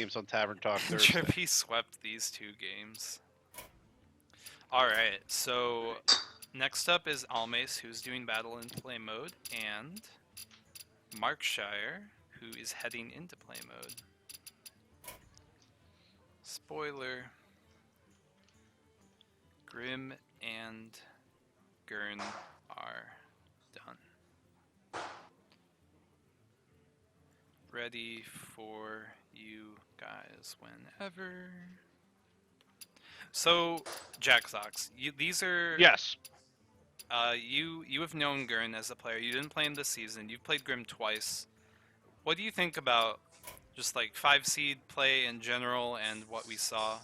games on Tavern Talk Thursday. Trippy swept these 2 games. Alright, so next up is Almace, who's doing battle in play mode, and Markshire, who is heading into play mode. Spoiler. Grim and Gurn are done. Ready for you guys whenever. So, Jacksox, these are... Yes. You have known Gurn as a player. You didn't play him this season. You've played Grim twice. What do you think about just like 5-seed play in general and what we saw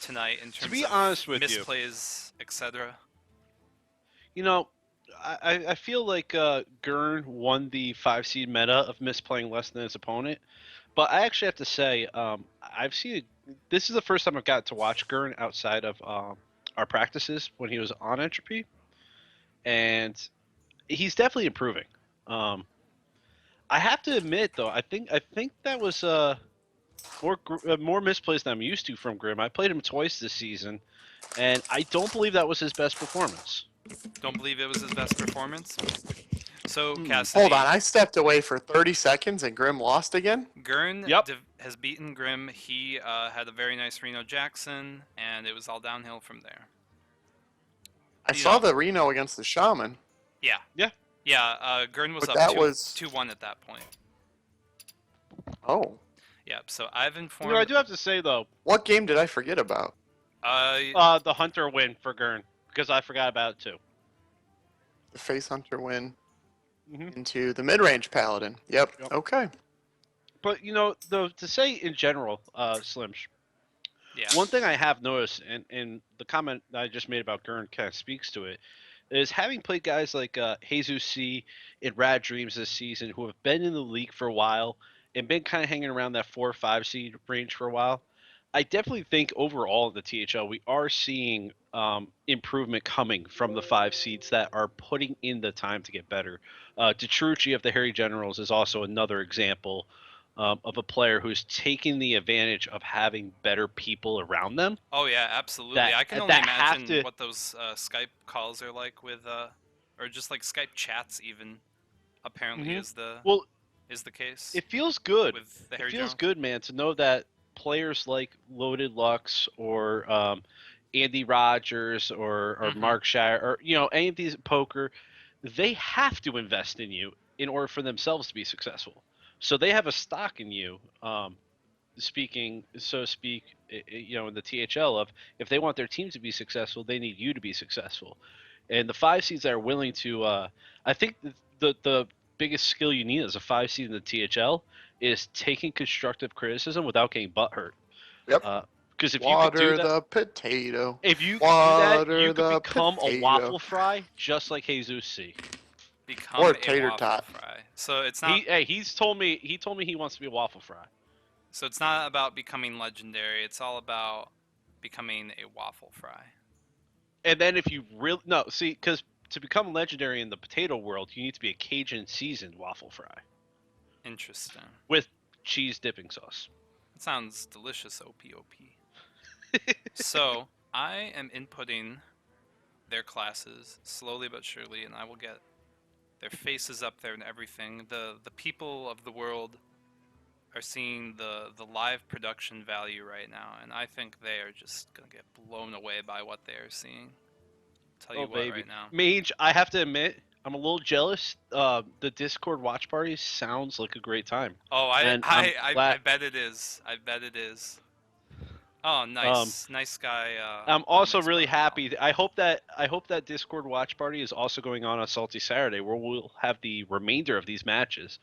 tonight in terms To be of honest with misplays, etc.? You know, I feel like Gurn won the 5-seed meta of misplaying less than his opponent. But I actually have to say, I've seen... This is the first time I've got to watch Gurn outside of our practices when he was on Entropy. And he's definitely improving. I have to admit, though, I think that was more misplays than I'm used to from Grim. I played him twice this season, and I don't believe that was his best performance. Don't believe it was his best performance? So, Cassidy... Hold on, I stepped away for 30 seconds and Grim lost again? Gurn Yep. has beaten Grim. He had a very nice Reno Jackson, and it was all downhill from there. I saw the Reno against the Shaman. Yeah. Yeah. Yeah, Gurn was But up that was 2-1 at that point. Oh. Yeah, so I've informed... I do have to say, though... What game did I forget about? The Hunter win for Gurn, because I forgot about it, too. The Face Hunter win into the mid-range Paladin. Yep. Okay. But, though, to say in general, Slims, yeah. one thing I have noticed, and the comment that I just made about Gurn kind of speaks to it, is having played guys like Jesus C and Rad Dreams this season who have been in the league for a while and been kind of hanging around that 4 or 5 seed range for a while, I definitely think overall in the THL we are seeing improvement coming from the 5 seeds that are putting in the time to get better. Detrucci of the Harry Generals is also another example of a player who's taking the advantage of having better people around them. Oh yeah, absolutely. I can only imagine what those Skype calls are like with, or just like Skype chats even. Apparently is the case. It feels good. With the Harry it feels Generals. good, man, to know that players like Loaded Lux or Andy Rogers or Markshire or any of these poker, they have to invest in you in order for themselves to be successful. So they have a stock in you, speaking, so to speak, in the THL of if they want their team to be successful, they need you to be successful. And the 5 seeds that are willing to, I think the biggest skill you need as a 5 seed in the THL is taking constructive criticism without getting butthurt. Yep. Because if Water you could do that, the potato. if you could do that, you could become a waffle fry just like Jesus C. Become or a tater waffle tot. fry. So it's not. He told me he wants to be a waffle fry. So it's not about becoming legendary. It's all about becoming a waffle fry. And then if you really because to become legendary in the potato world, you need to be a Cajun seasoned waffle fry. Interesting. With cheese dipping sauce. It sounds delicious, OPOP. So I am inputting their classes slowly but surely, and I will get their faces up there and everything. The people of the world are seeing the live production value right now, and I think they are just gonna get blown away by what they are seeing. Tell you what, baby. right now. Mage, I have to admit, I'm a little jealous. The Discord watch party sounds like a great time. Oh, I bet it is. I bet it is. Oh, nice, nice guy. I'm also really happy. I hope that Discord watch party is also going on Salty Saturday, where we'll have the remainder of these matches.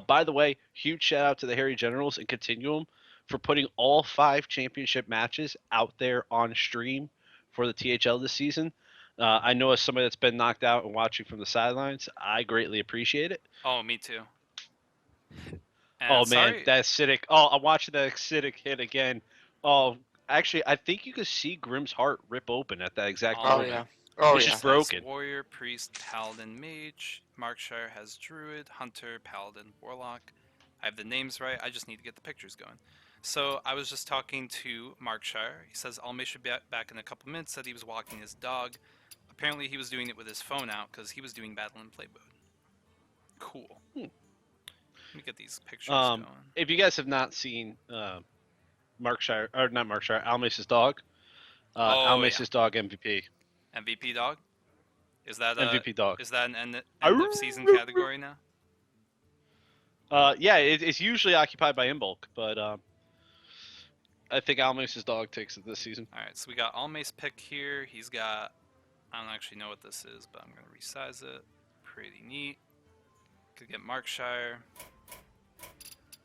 By the way, huge shout out to the Harry Generals and Continuum for putting all 5 championship matches out there on stream for the THL this season. I know as somebody that's been knocked out and watching from the sidelines, I greatly appreciate it. Oh, me too. And man, that acidic. Oh, I'm watching that acidic hit again. Oh, actually, I think you could see Grim's heart rip open at that exact moment. Yeah. Oh, it's just broken. Warrior, Priest, Paladin, Mage. Markshire has Druid, Hunter, Paladin, Warlock. I have the names right. I just need to get the pictures going. So I was just talking to Markshire. He says Almace should be back in a couple minutes. Said he was walking his dog. Apparently he was doing it with his phone out because he was doing battle and play mode. Cool. Hmm. Let me get these pictures going. If you guys have not seen Markshire, or not Markshire, Almace's dog, Almace's dog MVP. MVP dog? Is that MVP dog? Is that an end of season category now? Yeah, it's usually occupied by Imbolc, but I think Almace's dog takes it this season. All right, so we got Almace pick here. He's got, I don't actually know what this is, but I'm gonna resize it. Pretty neat. Could get Markshire.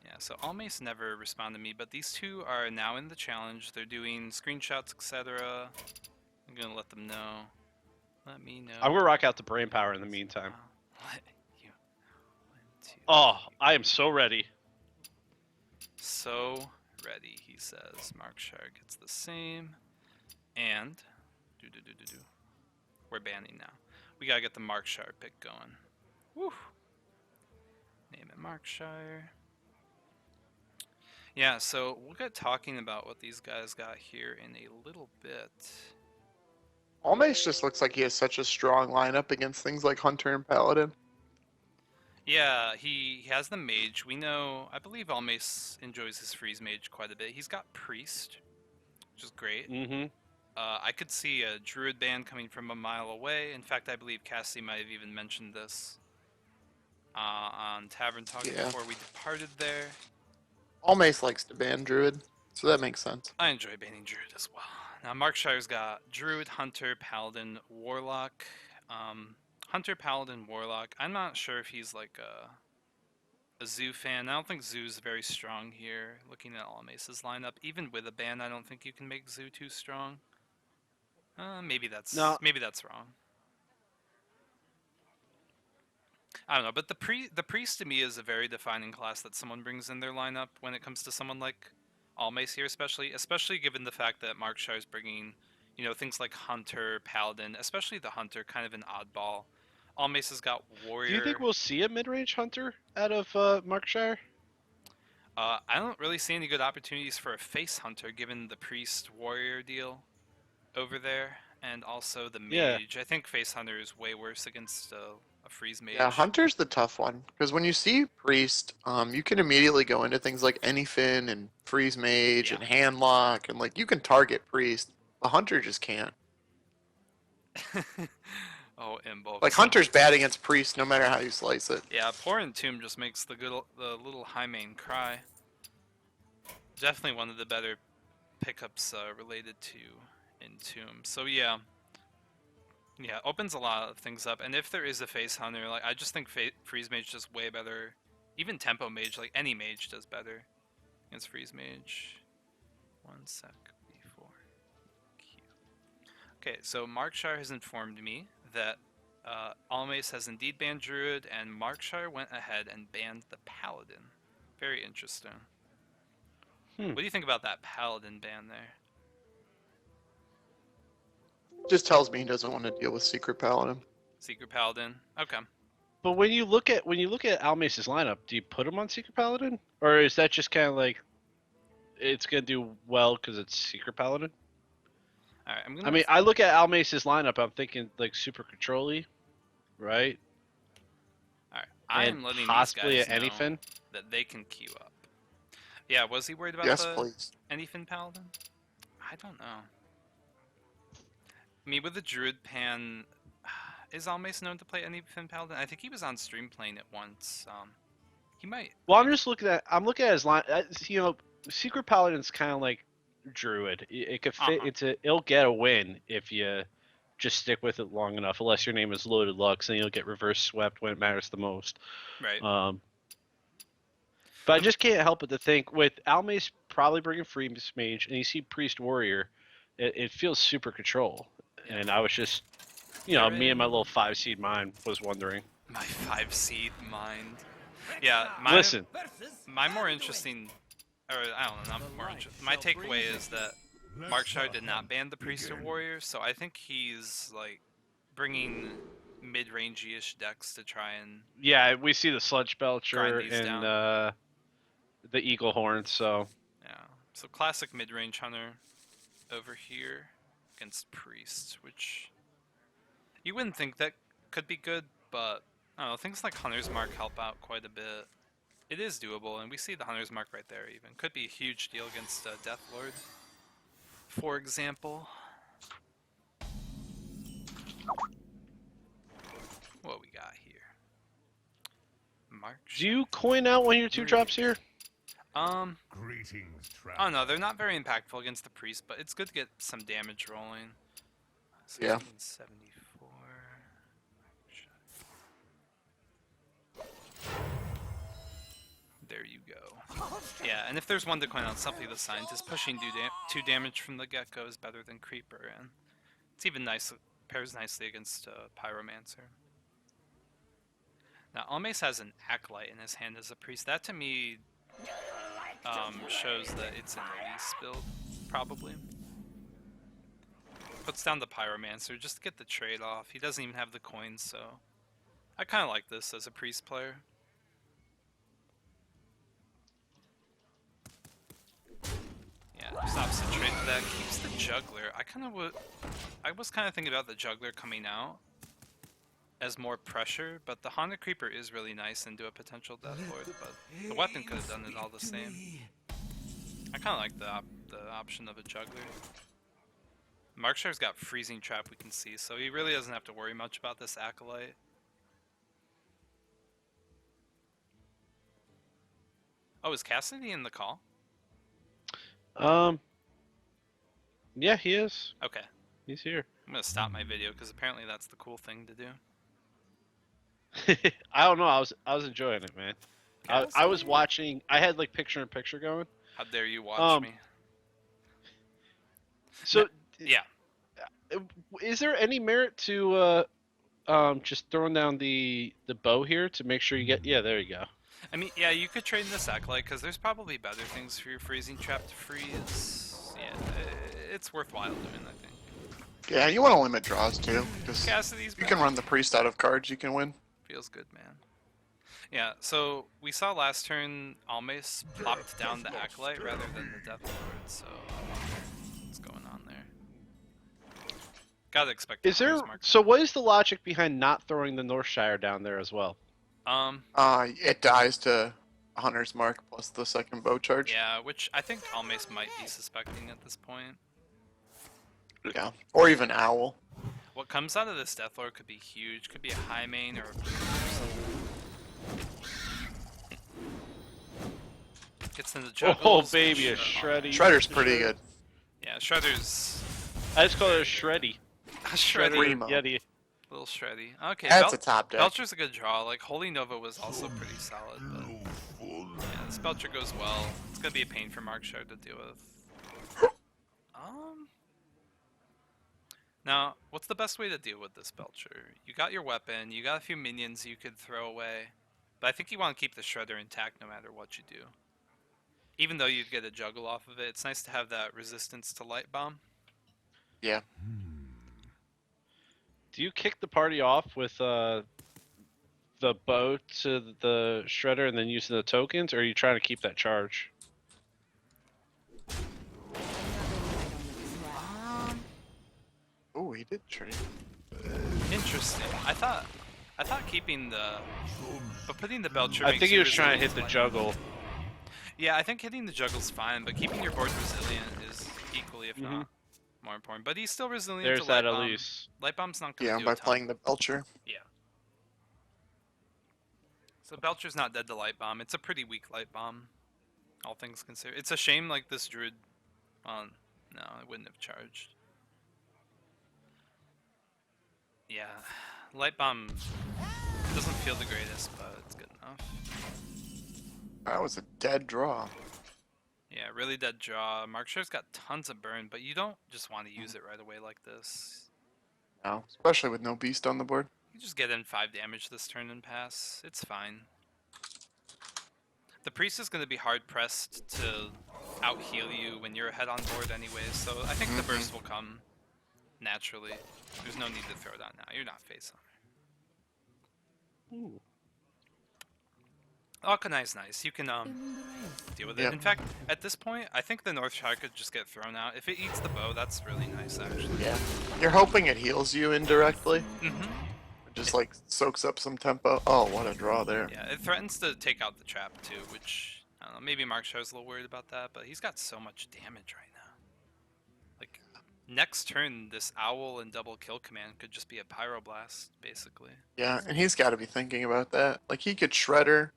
Yeah, so Almace never responded to me, but these two are now in the challenge. They're doing screenshots, etc. I'm gonna let them know. Let me know. I'm gonna rock out the brain power in the meantime. Let you. 1, 2, Oh, I am so ready. So ready, he says. Markshire gets the same. And we're banning now. We gotta get the Markshire pick going. Woo. Name it Markshire. Yeah, so we'll get talking about what these guys got here in a little bit. Almace just looks like he has such a strong lineup against things like Hunter and Paladin. Yeah, he has the mage. We know, I believe Almace enjoys his freeze mage quite a bit. He's got priest, which is great. Mm-hmm. I could see a druid band coming from a mile away. In fact, I believe Cassie might have even mentioned this on Tavern Talk before we departed there. Almace likes to ban druid, so that makes sense. I enjoy banning druid as well. Now Markshire's got druid, hunter, paladin, warlock. Hunter, paladin, warlock. I'm not sure if he's like a zoo fan. I don't think zoo's very strong here. Looking at Almace's lineup, even with a ban, I don't think you can make zoo too strong. Maybe that's wrong. I don't know, but the priest to me is a very defining class that someone brings in their lineup when it comes to someone like Almace here, especially given the fact that Markshire is bringing, things like hunter, paladin, especially the hunter, kind of an oddball. Almace has got warrior. Do you think we'll see a mid-range hunter out of Markshire? I don't really see any good opportunities for a face hunter given the priest warrior deal over there, and also the mage. Yeah. I think face hunter is way worse against a freeze mage. Yeah, hunter's the tough one because when you see priest, you can immediately go into things like anyfin and freeze mage and handlock, and like you can target priest. The hunter just can't. Oh, Imbolc. Like hunter's bad against priest no matter how you slice it. Yeah, poor Entomb just makes the little high main cry. Definitely one of the better pickups related to Entomb. So yeah, opens a lot of things up. And if there is a face hunter, like I just think freeze mage does way better. Even tempo mage, like any mage does better against freeze mage. 1 sec before Q. Okay, so Markshire has informed me that Almace has indeed banned druid, and Markshire went ahead and banned the paladin. Very interesting. What do you think about that paladin ban there? Just tells me he doesn't want to deal with secret paladin. Secret paladin. Okay. But when you look at Almace's lineup, do you put him on Secret Paladin, or is that just kind of like it's gonna do well because it's Secret Paladin? All right. I mean, I look at Almace's lineup, I'm thinking like super control-y, right? All right. I am letting possibly these guys know anyfin that they can queue up. Yeah. Was he worried about please. anyfin paladin? I don't know. I mean, with the druid pan. Is Almace known to play anyfin paladin? I think he was on stream playing it once. He might. Well, I'm looking at his line. Secret Paladin's kind of like druid. It could fit. It'll get a win if you just stick with it long enough. Unless your name is Loaded Lux, and you'll get reverse swept when it matters the most. Right. But I just can't help but to think with Almace probably bringing freeze mage, and you see priest warrior, it feels super control. Yeah. And I was just. Me and my little 5-seed mind was wondering. My 5-seed mind. Yeah, my more interesting, or I don't know, not more interesting. My takeaway is that Markshire did not ban the priest or warrior, so I think he's like bringing mid-rangey-ish decks to try and. Yeah, we see the Sludge Belcher and the Eagle Horn, so. Yeah. So classic mid-range hunter over here against priest, which you wouldn't think that could be good, but I don't know, things like Hunter's Mark help out quite a bit. It is doable, and we see the Hunter's Mark right there even. Could be a huge deal against Death Lord, for example. What we got here? Markshire. Do you coin out one of your 2-drops here? Greetings, I don't know, they're not very impactful against the priest, but it's good to get some damage rolling. Yeah. 1674. There you go. Yeah, and if there's one to coin out, something the scientist, pushing 2 damage from the get-go is better than Creeper, and it's even nice, pairs nicely against Pyromancer. Now, Almace has an Acolyte in his hand as a priest. That, to me, shows that it's an Elise build, probably. Puts down the Pyromancer just to get the trade off. He doesn't even have the coins, so I kind of like this as a priest player. Yeah, stops the trade that, keeps the Juggler. I was kind of thinking about the Juggler coming out as more pressure, but the Haunted Creeper is really nice into a potential Death Lord, but the weapon could have done it all the same. I kind of like the option of a Juggler. Markshire's got Freezing Trap, we can see, so he really doesn't have to worry much about this Acolyte. Oh, is Cassidy in the call? Yeah, he is. Okay. He's here. I'm gonna stop my video because apparently that's the cool thing to do. I don't know. I was enjoying it, man. I was watching. I had like picture-in-picture going. How dare you watch me? So Yeah. is there any merit to just throwing down the bow here to make sure you get? Yeah, there you go. I mean, yeah, you could trade in this Acolyte because there's probably better things for your Freezing Trap to freeze. Yeah, it's worthwhile doing, I think. Yeah, you want to limit draws too. Because Cassidy's you can back. run the priest out of cards, you can win. Feels good, man. Yeah, so we saw last turn Almace plopped down the Acolyte rather than the Death Lord, so what's going on there? Gotta expect the Is there? Hunter's Mark. So what is the logic behind not throwing the Northshire down there as well? It dies to Hunter's Mark plus the second bow charge. Yeah, which I think Almace might be suspecting at this point. Yeah. Or even Owl. What comes out of this Death Lord could be huge. Could be a high main or a blue or something. Gets into juggles. Oh baby, a Shreddy. Shredder's pretty good. Yeah, Shredder's I just call it a Shreddy. Shreddy. Primo. Yeti. Little Shreddy. Okay, That's a top deck. Belcher's a good draw. Like Holy Nova was also pretty solid, but yeah, this Belcher goes well. It's gonna be a pain for Markshire to deal with. Now, what's the best way to deal with this Belcher? You got your weapon, you got a few minions you could throw away, but I think you want to keep the Shredder intact no matter what you do. Even though you'd get a juggle off of it, it's nice to have that resistance to Light Bomb. Yeah. Do you kick the party off with the bow to the Shredder and then using the tokens, or are you trying to keep that charge? Oh, he did trade. Interesting. I thought keeping but putting the Belcher. I makes think he you was trying to hit resilient the Light juggle. Bomb. Yeah, I think hitting the juggle's fine, but keeping your board resilient is equally, if not more important. But he's still resilient There's to Light that Bomb. Elise. Light Bomb's not gonna Yeah, do by a ton. playing the Belcher. Yeah. So Belcher's not dead to Light Bomb. It's a pretty weak Light Bomb, all things considered. It's a shame like this Druid. Well, no, it wouldn't have charged. Yeah, Light Bomb doesn't feel the greatest, but it's good enough. That was a dead draw. Yeah, really dead draw. Markshire's got tons of burn, but you don't just want to use it right away like this. No, especially with no beast on the board. You just get in 5 damage this turn and pass. It's fine. The priest is going to be hard pressed to out heal you when you're ahead on board anyway, so I think the burst will come naturally. There's no need to throw it out now. You're not face on. Ooh. Alkanai's nice. You can deal with it. Yep. In fact, at this point, I think the North Shire could just get thrown out. If it eats the bow, that's really nice, actually. Yeah. You're hoping it heals you indirectly. Mm-hmm. It just like soaks up some tempo. Oh, what a draw there. Yeah, it threatens to take out the trap too, which I don't know. Maybe Markshire's a little worried about that, but he's got so much damage right now. Like next turn, this owl and double kill command could just be a pyroblast, basically. Yeah, and he's got to be thinking about that. Like he could Shredder.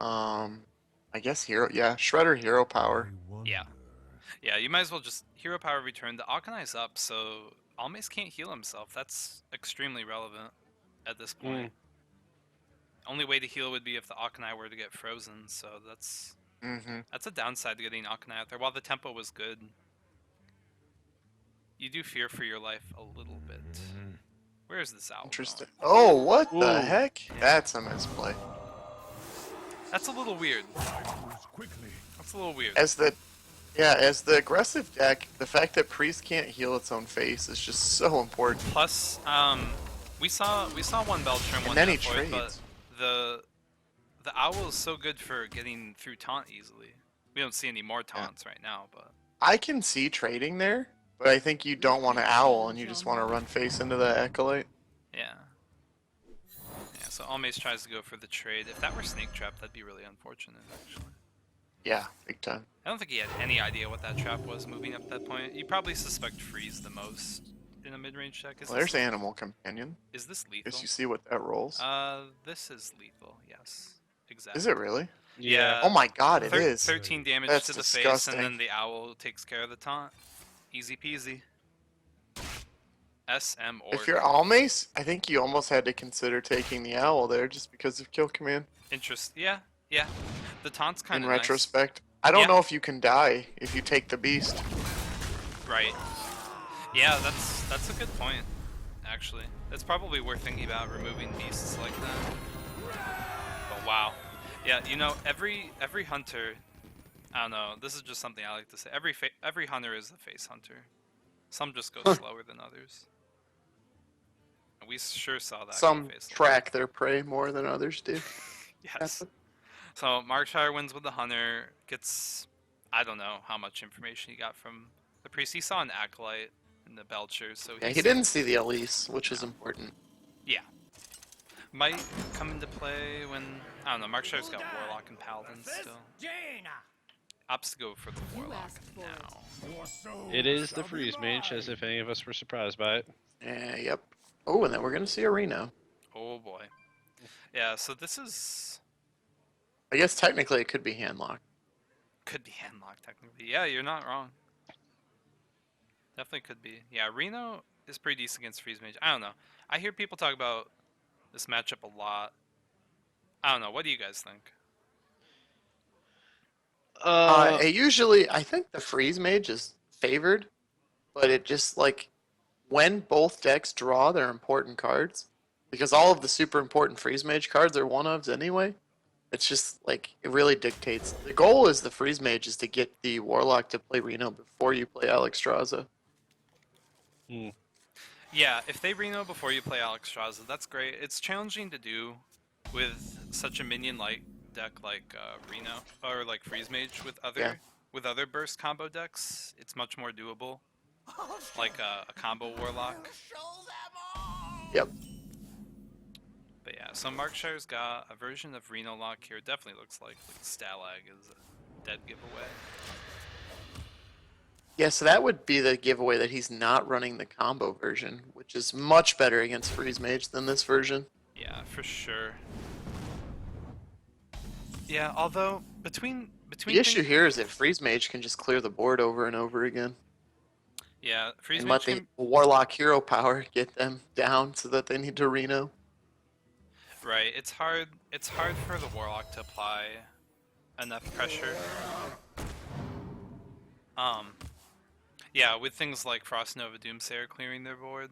I guess hero. Yeah, Shredder hero power. Yeah. Yeah, you might as well just hero power return. The Alkanai's up, so Almace can't heal himself. That's extremely relevant at this point. Only way to heal would be if the Alkanai were to get frozen, so that's a downside to getting Alkanai out there. While the tempo was good, you do fear for your life a little bit. Where is this owl Interesting. going? Oh, what Ooh. the heck? Yeah. That's a misplay. That's a little weird. That's a little weird. As the aggressive deck, the fact that Priest can't heal its own face is just so important. Plus, we saw one Belcher and one then he Deathvoid, but trades. the owl is so good for getting through taunt easily. We don't see any more taunts right now, but I can see trading there, but I think you don't want to owl and you just want to run face into the Acolyte. yeah. Yeah, so Almace tries to go for the trade. If that were Snake Trap, that'd be really unfortunate, actually. Yeah, big time. I don't think he had any idea what that trap was moving up that point. You probably suspect Freeze the most in a mid-range deck. Well, there's Animal Companion. Is this lethal? Guess you see what that rolls. This is lethal, yes. Exactly. Is it really? Yeah. Oh my god, it is. 13 damage That's to the face, disgusting. and then the owl takes care of the taunt. Easy peasy. SM or If you're Almace, I think you almost had to consider taking the owl there just because of kill command. yeah. The taunt's kind In of retrospect, I don't Yeah. know if you can die if you take the beast. nice. Right. Yeah, that's a good point. Actually, it's probably worth thinking about removing beasts like that. But wow. Yeah, you know, every hunter, I don't know, this is just something I like to say. Every hunter is a face hunter. Some just go slower than others. And we sure saw that. Some face track their prey more than others do. Yes. So Markshire wins with the hunter, gets, I don't know how much information he got from the priest. He saw an acolyte in the Belcher, so Yeah, he didn't see the Elise, which is important. Yeah. Might come into play when, I don't know, Markshire's got Warlock and Paladin still. Opts to go for the Warlock now. It is the Freeze Mage, as if any of us were surprised by it. Yep. Oh, and then we're going to see a Reno. Oh boy. Yeah, so this is, I guess technically it could be handlock. could be handlocked technically. Yeah, you're not wrong. Definitely could be. Yeah, Reno is pretty decent against Freeze Mage. I don't know. I hear people talk about this matchup a lot. I don't know. What do you guys think? Usually, I think the Freeze Mage is favored, but it just, like, when both decks draw their important cards, because all of the super important Freeze Mage cards are one-ofs anyway, it's just, like, it really dictates. The goal is the Freeze Mage is to get the Warlock to play Reno before you play Alexstrasza. Yeah, if they Reno before you play Alexstrasza, that's great. It's challenging to do with such a minion-light deck like Reno or like Freeze Mage with other burst combo decks. It's much more doable, like a combo Warlock. Yep. But yeah, so Markshire's got a version of Reno Lock here. Definitely looks like Stalag is a dead giveaway. Yeah, so that would be the giveaway that he's not running the combo version, which is much better against Freeze Mage than this version. Yeah, for sure. Yeah, although between The issue here is that Freeze Mage can just clear the board over and over again. Yeah, Freeze And Mage let the Warlock hero power get them down so that they need to Reno. Right, it's hard for the Warlock to apply enough pressure. Yeah, with things like Frost Nova Doomsayer clearing their board.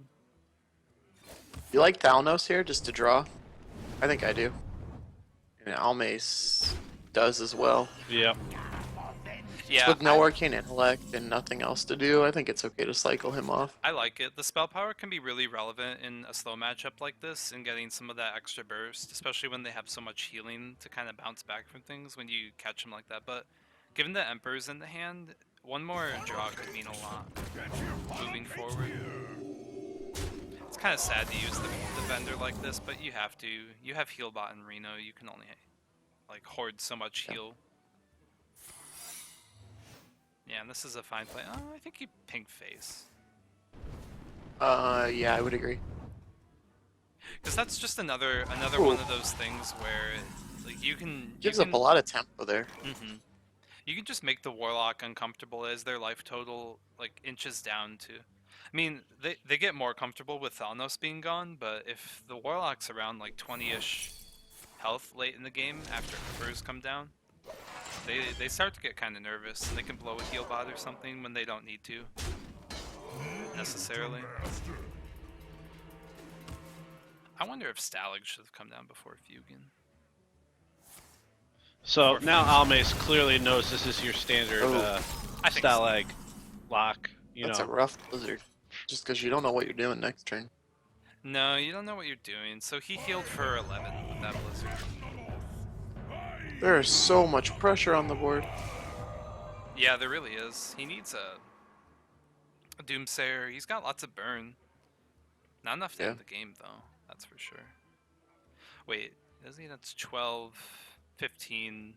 You like Thalnos here just to draw? I think I do. And Almace does as well. Yeah. Yeah, With no arcane intellect and nothing else to do, I think it's okay to cycle him off. I like it. The spell power can be really relevant in a slow matchup like this and getting some of that extra burst, especially when they have so much healing to kind of bounce back from things when you catch them like that. But given the Emperor's in the hand, one more draw could mean a lot moving forward. It's kind of sad to use the vendor like this, but you have to. You have Healbot and Reno. You can only like hoard so much heal. Yeah, and this is a fine play. Oh, I think you pink face. Yeah, I would agree. Because that's just another Ooh. one of those things where like you can Gives up a lot of tempo there. You can just make the warlock uncomfortable as their life total like inches down to. I mean, they get more comfortable with Thanos being gone, but if the warlock's around like 20-ish health late in the game after Emperors come down, they start to get kind of nervous, and they can blow a heal bot or something when they don't need to necessarily. I wonder if Stalag should have come down before Fugan. So now Almace clearly knows this is your standard I think Stalag lock. That's a rough blizzard. Just because you don't know what you're doing next turn. No, you don't know what you're doing. So he healed for 11 with that blizzard. There is so much pressure on the board. Yeah, there really is. He needs a Doomsayer. He's got lots of burn. Not enough to end the game, though. That's for sure. Wait, does he? That's 12, 15,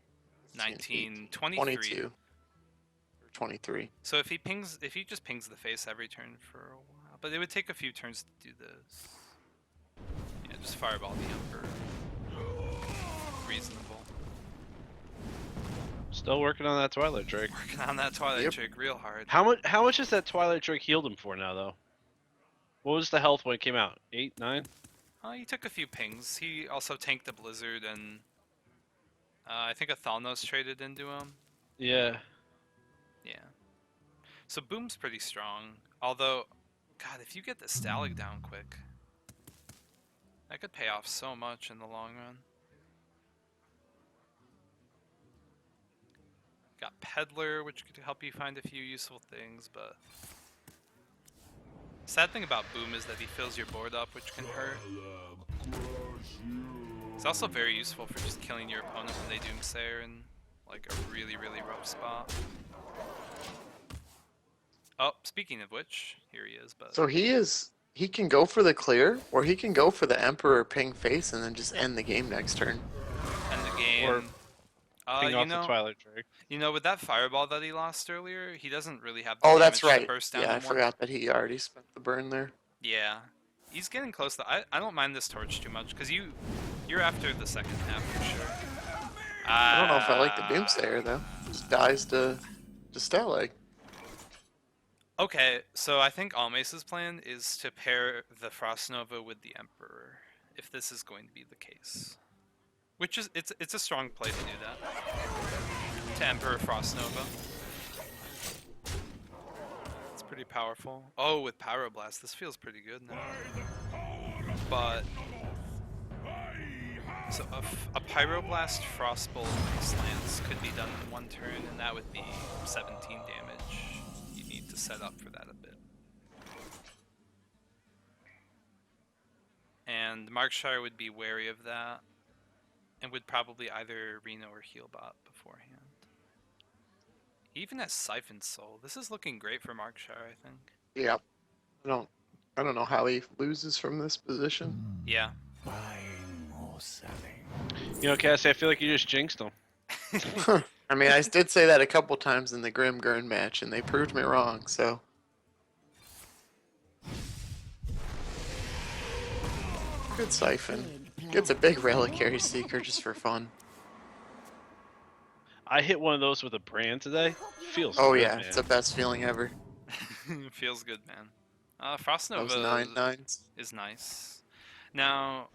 19, 23. 22. Or 23. So if he just pings the face every turn for a while, but it would take a few turns to do this. Yeah, just fireball the Emperor. Reasonable. Still working on that Twilight Drake. Working on that Twilight Drake real hard. How much has that Twilight Drake healed him for now, though? What was the health when it came out? 8, 9? He took a few pings. He also tanked the Blizzard, and I think a Thalnos traded into him. Yeah. Yeah. So Boom's pretty strong. Although, God, if you get the Stalag down quick, that could pay off so much in the long run. Got Peddler, which could help you find a few useful things, but sad thing about Boom is that he fills your board up, which can hurt. It's also very useful for just killing your opponent when they Doomsayer in like a really, really rough spot. Oh, speaking of which, here he is. But so he can go for the clear, or he can go for the Emperor ping face and then just end the game next turn. End the game. Or ping off the Twilight Drake. You know, with that fireball that he lost earlier, he doesn't really have the Oh, damage that's right. to burst down Yeah, I anymore. forgot that he already spent the burn there. Yeah. He's getting close to I don't mind this torch too much, because you're after the second half for sure. I don't know if I like the Doomsayer though. Just dies to Stalag. Okay, so I think Almace's plan is to pair the Frost Nova with the Emperor, if this is going to be the case. Which is it's a strong play to do that. To Emperor Frost Nova. It's pretty powerful. Oh, with Pyroblast, this feels pretty good now. But so a Pyroblast Frostbolt Lance could be done in one turn, and that would be 17 damage. You need to set up for that a bit. And Markshire would be wary of that, and would probably either Reno or Healbot beforehand. He even has Siphon Soul. This is looking great for Markshire, I think. Yeah. I don't know how he loses from this position. Yeah. Buying or selling. You know, Cassie, I feel like you just jinxed him. I mean, I did say that a couple times in the Grim Gurn match, and they proved me wrong, so. Good Siphon. Gets a big Reliquary Seeker just for fun. I hit one of those with a brand today. Feels Oh good, yeah, man. it's the best feeling ever. Feels good, man. Frost Those Nova 9/9s. is nice. Now,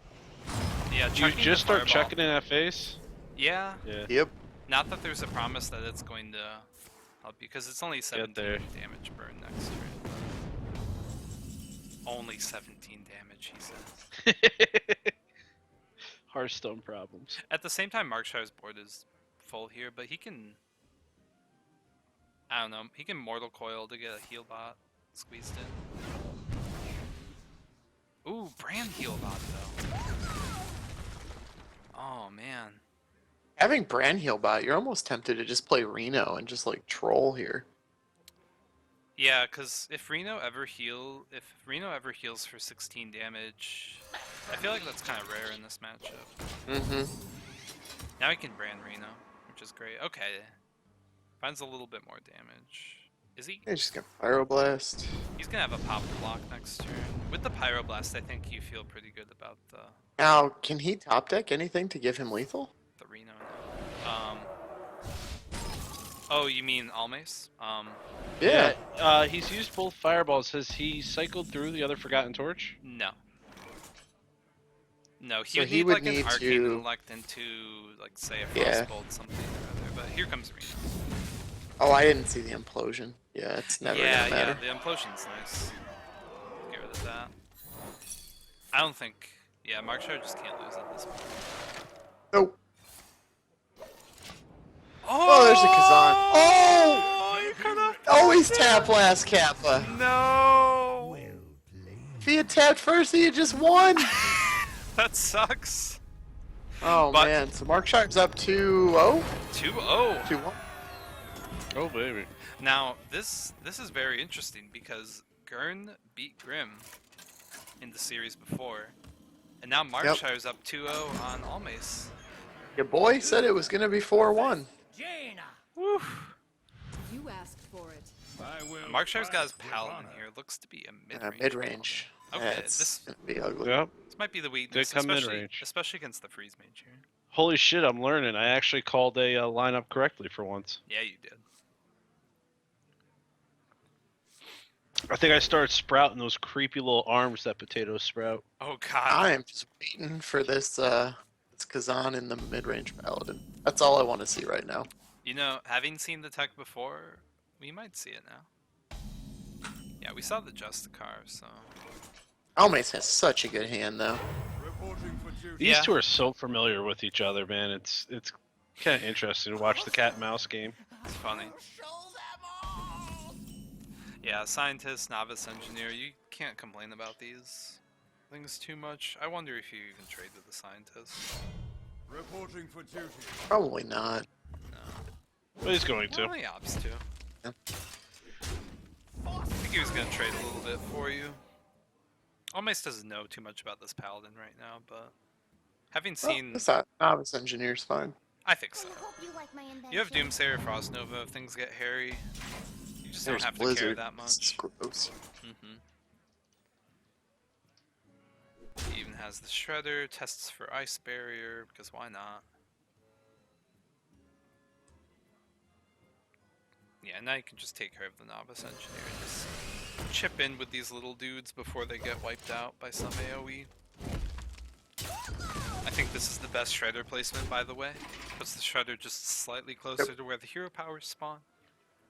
yeah, Do you chucking just the start fireball- chucking in that face? Yeah. Yeah. Yep. Not that there's a promise that it's going to help you, because it's only 17 there. damage burn next turn. Only 17 damage, he says. Hearthstone problems. At the same time, Markshire's board is full here, but he can I don't know. He can Mortal Coil to get a heal bot squeezed in. Ooh, Brand heal bot though. Oh man. Having Bran heal bot, you're almost tempted to just play Reno and just like troll here. Yeah, because if Reno ever heals for 16 damage, I feel like that's kind of rare in this matchup. Mm-hmm. Now he can Brand Reno, which is great. Okay. Finds a little bit more damage. Is he? Yeah, just got Pyroblast. He's gonna have a pop block next turn. With the Pyroblast, I think you feel pretty good about the Now, can he top deck anything to give him lethal? Reno now. Oh, you mean Almace? Yeah. He's used both fireballs. Has he cycled through the other Forgotten Torch? No. No, So would he need would like an need Arcane to- Intellect into, like, say a Yeah. Frostbolt something or other. But here comes Reno. Oh, I didn't see the implosion. Yeah, it's never Yeah, gonna matter. the Implosion's nice. Get rid of that. I don't think... Yeah, Markshire just can't lose at this point. Nope. Oh, there's a Kazan. Oh! You could've... Always tap last Kappa. No! Well played. If he had tapped first, he had just won. That sucks. Oh, But- man. So Markshire's up 2-0? 2-0. 2-1? Oh baby. Now, this is very interesting because Gurn beat Grim in the series before. And now Markshire's up 2-0 on Almace. Your boy said it was gonna be 4-1. Jaina. Woo! You asked for it. I will Markshire's got his fight with Paladin honor. here. Looks to be a mid-range. Mid-range. Okay, Yeah, it's gonna be ugly. Yep. This might be the weakness, come especially, mid-range. especially against the Freeze Mage here. Holy shit! I'm learning. I actually called a lineup correctly for once. Yeah, you did. I think I started sprouting those creepy little arms that potatoes sprout. Oh god. I am just waiting for this Kazan in the mid-range Paladin. That's all I want to see right now. You know, having seen the tech before, we might see it now. Yeah, we saw the Justicar, so... Almace has such a good hand, though. Reporting for duty. These Yeah. two are so familiar with each other, man. It's kind of interesting to watch the cat and mouse game. It's funny. Yeah, scientist, novice engineer, you can't complain about these things too much. I wonder if you even trade with the scientist. Reporting for duty. Probably not. But he's going to. Well, he opts to. Yeah. I think he was going to trade a little bit for you. Almace doesn't know too much about this paladin right now, but having Well, seen... this novice engineer's fine. I think so. Hope you like my invention. You have Doomsayer, Frost Nova, if things get hairy. You just There's don't have to care Blizzard. that This is much. gross. He even has the Shredder, tests for Ice Barrier, because why not? Yeah, now you can just take care of the Novice Engineer and just chip in with these little dudes before they get wiped out by some AoE. I think this is the best Shredder placement, by the way. Puts the Shredder just slightly closer to where the hero powers spawn.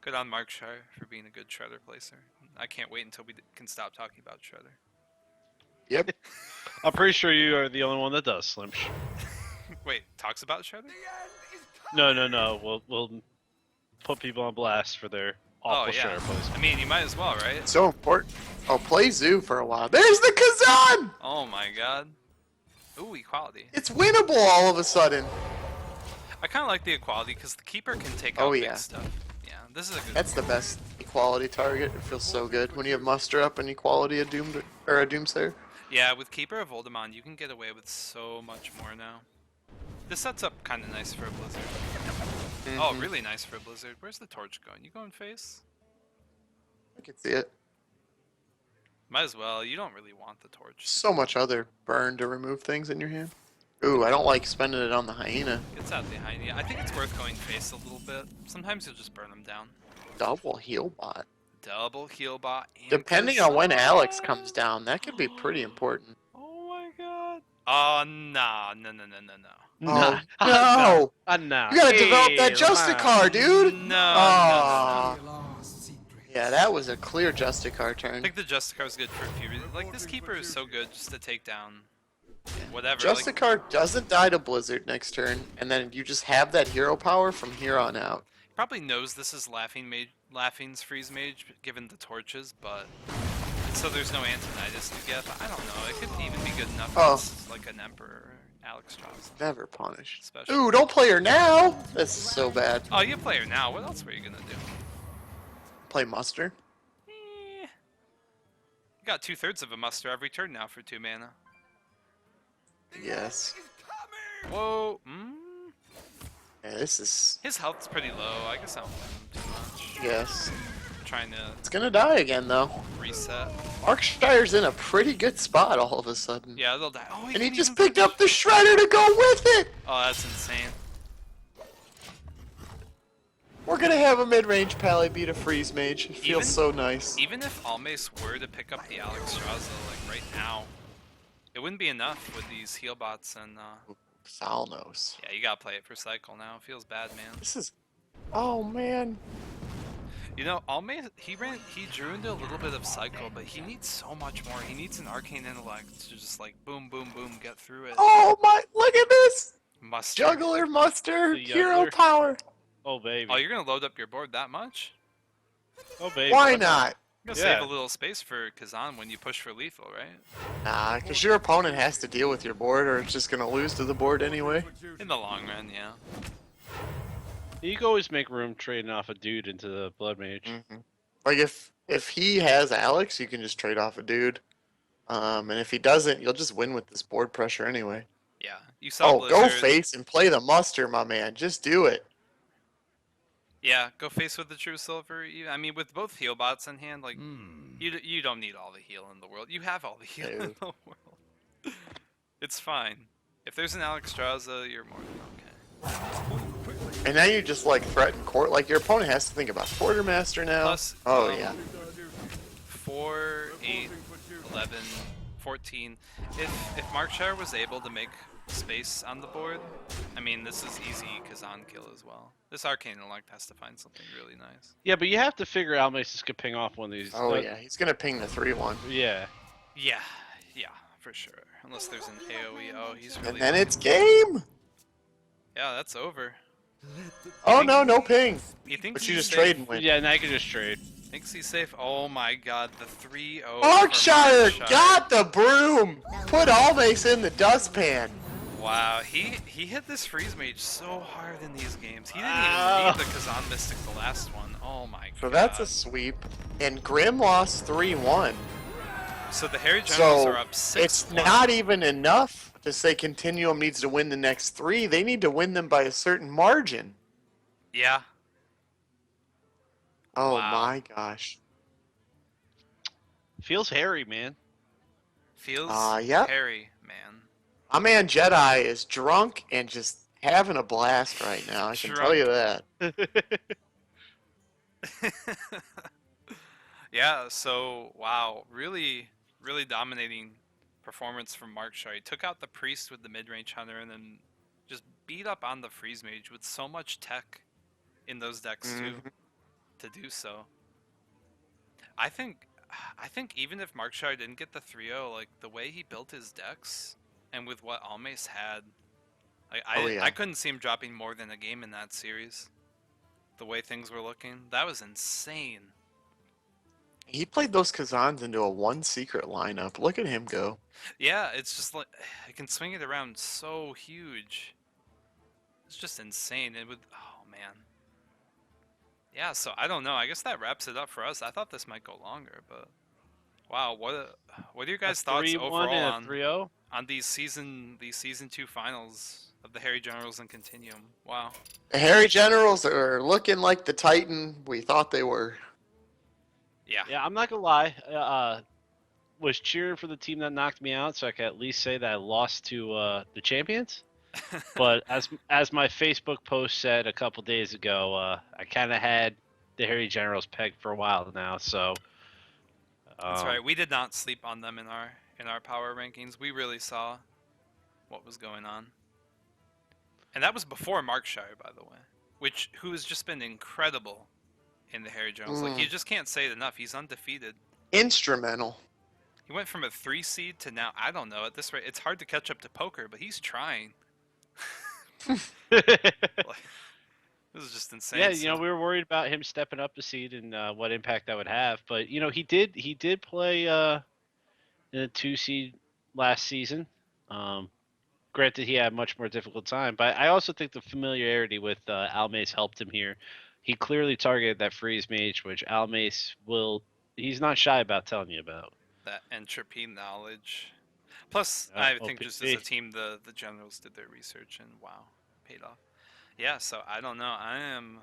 Good on Markshire for being a good Shredder placer. I can't wait until we can stop talking about Shredder. Yep. I'm pretty sure you are the only one that does, Slimsh. Wait, talks about Shredder? No. We'll put people on blast for their awful yeah. Shredder plays. I mean, you might as well, right? So important. Oh, play Zoo for a while. There's the Kazan! Oh my god. Ooh, equality. It's winnable all of a sudden. I kind of like the equality because the keeper can take Oh, out yeah. big stuff. Yeah, this is a good. That's the best equality target. It feels so good when you have muster up and equality a Doomsayer. Yeah, with Keeper of Voldemort, you can get away with so much more now. This sets up kind of nice for a Blizzard. Oh, Mhm. really nice for a Blizzard. Where's the torch going? You going face? I can see it. Might as well. You don't really want the torch. So much other burn to remove things in your hand. Ooh, I don't like spending it on the hyena. Gets out behind you. I think it's worth going face a little bit. Sometimes you'll just burn them down. Double heal bot. Double heal bot. And Depending on when Kazan. Alex comes down, that could be pretty important. Oh my god. Oh, nah. No. Oh, Nah. no! Nah. You gotta develop that Hey, Justicar, dude! No. Aw. Last secret. Yeah, that was a clear Justicar I turn. think the Justicar is good for a few reasons. Like, this Keeper is so good just to take down whatever. Like, Justicar doesn't die to Blizzard next turn, and then you just have that hero power from here on out. probably knows this is Laughing's Freeze Mage given the torches, but so there's no Antonitis to get. But I don't know. It could even be good enough against like an Emperor or Alex Strauss. Never punished. Especially. Ooh, don't play her now! This is so bad. Oh, you play her now. What else were you gonna do? Play muster. You got 2/3 of a muster every turn now for 2 mana. Yes. Whoa. Yeah, this is... His health's pretty low. I guess I don't blame him too much. Yes. Trying to It's gonna die again, though. reset. Markshire's in a pretty good spot all of a sudden. Yeah, they'll die. Oh, And he can just even picked up the Shredder to go with it! Oh, that's insane. We're gonna have a mid-range pally beat a freeze mage. It feels Even- so nice. Even if Almace were to pick up the Alex Strauss, like right now, it wouldn't be enough with these heal bots and Thalnos. yeah, you gotta play it for cycle now. It feels bad, man. This is... Oh, man. You know, Almace, he drew into a little bit of cycle, but he needs so much more. He needs an arcane intellect to just like boom, boom, boom, get through it. Oh, my... Look at this! Must Juggler, muster, The hero juggler. power. Oh baby. Oh, you're gonna load up your board that much? Oh baby. Why not? You're gonna Yeah. save a little space for Kazan when you push for lethal, right? Nah, because your opponent has to deal with your board, or it's just gonna lose to the board anyway. In the long run, yeah. You can always make room trading off a dude into the blood mage. Like if he has Alex, you can just trade off a dude. And if he doesn't, you'll just win with this board pressure anyway. Yeah. You saw Oh, go Blizzard. face and play the muster, my man. Just do it. Yeah, go face with the True Silver. I mean, with both heal bots in hand, like you don't need all the heal in the world. You have all the heal in Dude. the world. It's fine. If there's an Alex Strauza, you're more than okay. And now you just like threaten court. Like your opponent has to think about quartermaster now. Plus, oh yeah. 4, 8, 11, 14. If Markshire was able to make space on the board, I mean, this is easy Kazan kill as well. This Arcane Intellect has to find something really nice. Yeah, but you have to figure Almace could ping off one of these. Oh yeah. He's gonna ping the 3-1. Yeah. Yeah, for sure. Unless there's an AoE. Oh, he's really. And then it's game. Yeah, that's over. Oh no, no ping. He thinks But you he's just safe. trade and win. Yeah, now you can just trade. Thinks he's safe. Oh my god, the 3-0. for Markshire Markshire. got the broom. Put Almace in the dustpan. Wow, he hit this freeze mage so hard in these games. He didn't Wow. even need the Kazan Mystic the last one. Oh my god. So that's a sweep. And Grim lost 3-1. So the Harry Generals So are up 6. it's not even enough to say Continuum needs to win the next 3. They need to win them by a certain margin. Yeah. Oh Wow. my gosh. Feels hairy, man. Feels Yep. hairy, man. My man Jedi is drunk and just having a blast right now. I can tell you that. Yeah, so wow, really dominating performance from Markshire. He took out the priest with the mid-range hunter and then just beat up on the freeze mage with so much tech in those decks too to do so. I think even if Markshire didn't get the 3-0, like the way he built his decks and with what Almace had, I couldn't see him dropping more than a game in that series. The way things were looking, that was insane. He played those Kazans into a 1 secret lineup. Look at him go. Yeah, it's just like I can swing it around so huge. It's just insane. It would. Oh man. Yeah. So I don't know. I guess that wraps it up for us. I thought this might go longer, but wow. What are your guys' thoughts 3-1 overall and a 3-0? on these season 2 finals of the Harry Generals and Continuum? Wow. The Harry Generals are looking like the Titan we thought they were. Yeah. Yeah, I'm not gonna lie. Was cheering for the team that knocked me out, so I can at least say that I lost to the champions. But as my Facebook post said a couple days ago, I kind of had the Harry Generals pegged for a while now. So That's right. We did not sleep on them in our power rankings. We really saw what was going on. And that was before Markshire, by the way, who has just been incredible in the Harry Jones. Like, you just can't say it enough. He's undefeated. Instrumental. He went from a 3 seed to now, I don't know, at this rate, it's hard to catch up to poker, but he's trying. This is just insane. Yeah, So, we were worried about him stepping up the seed and what impact that would have, but he did play in a 2 seed last season. Um, Granted, he had a much more difficult time, but I also think the familiarity with Almace helped him here. He clearly targeted that freeze mage, which Almace will. He's not shy about telling you about. that entropy knowledge. Plus, Yeah, I think just as a OPC. team, the generals did their research and wow, paid off. Yeah, so I don't know. I am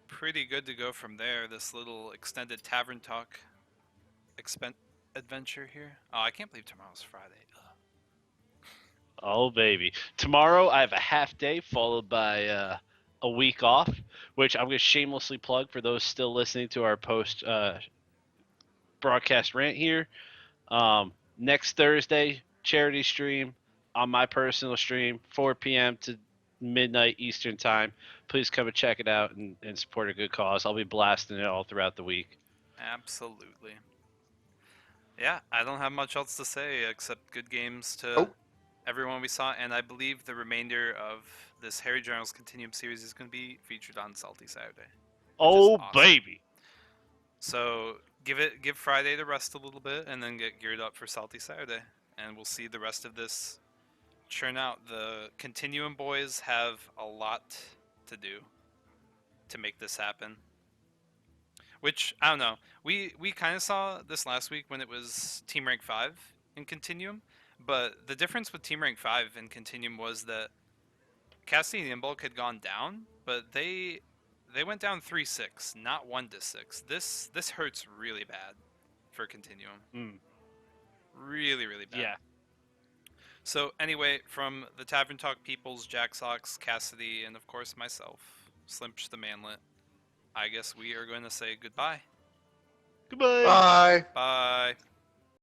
pretty good to go from there. This little extended tavern talk adventure here. Oh, I can't believe tomorrow's Friday. Ugh. Oh baby! Tomorrow I have a half day followed by a week off, which I'm going to shamelessly plug for those still listening to our post broadcast rant here. Next Thursday, charity stream on my personal stream, 4 p.m. to midnight Eastern time. Please come and check it out and support a good cause. I'll be blasting it all throughout the week. Absolutely. Yeah, I don't have much else to say except good games to Oh. everyone we saw, and I believe the remainder of this Harry Journals Continuum series is going to be featured on Salty Saturday. Oh awesome. baby! So give Friday to rest a little bit, and then get geared up for Salty Saturday, and we'll see the rest of this churn out. The Continuum boys have a lot to do to make this happen. Which I don't know. We kind of saw this last week when it was Team Rank 5 in Continuum, but the difference with Team Rank 5 in Continuum was that Cassidy and Bulk had gone down, but they went down 3-6, not 1-6. This hurts really bad for Continuum. Mm, Really, really bad. yeah. So anyway, from the Tavern Talk peoples, Jack Sox, Cassidy, and of course myself, Slimch the Manlet, I guess we are going to say goodbye. Goodbye. Bye. Bye.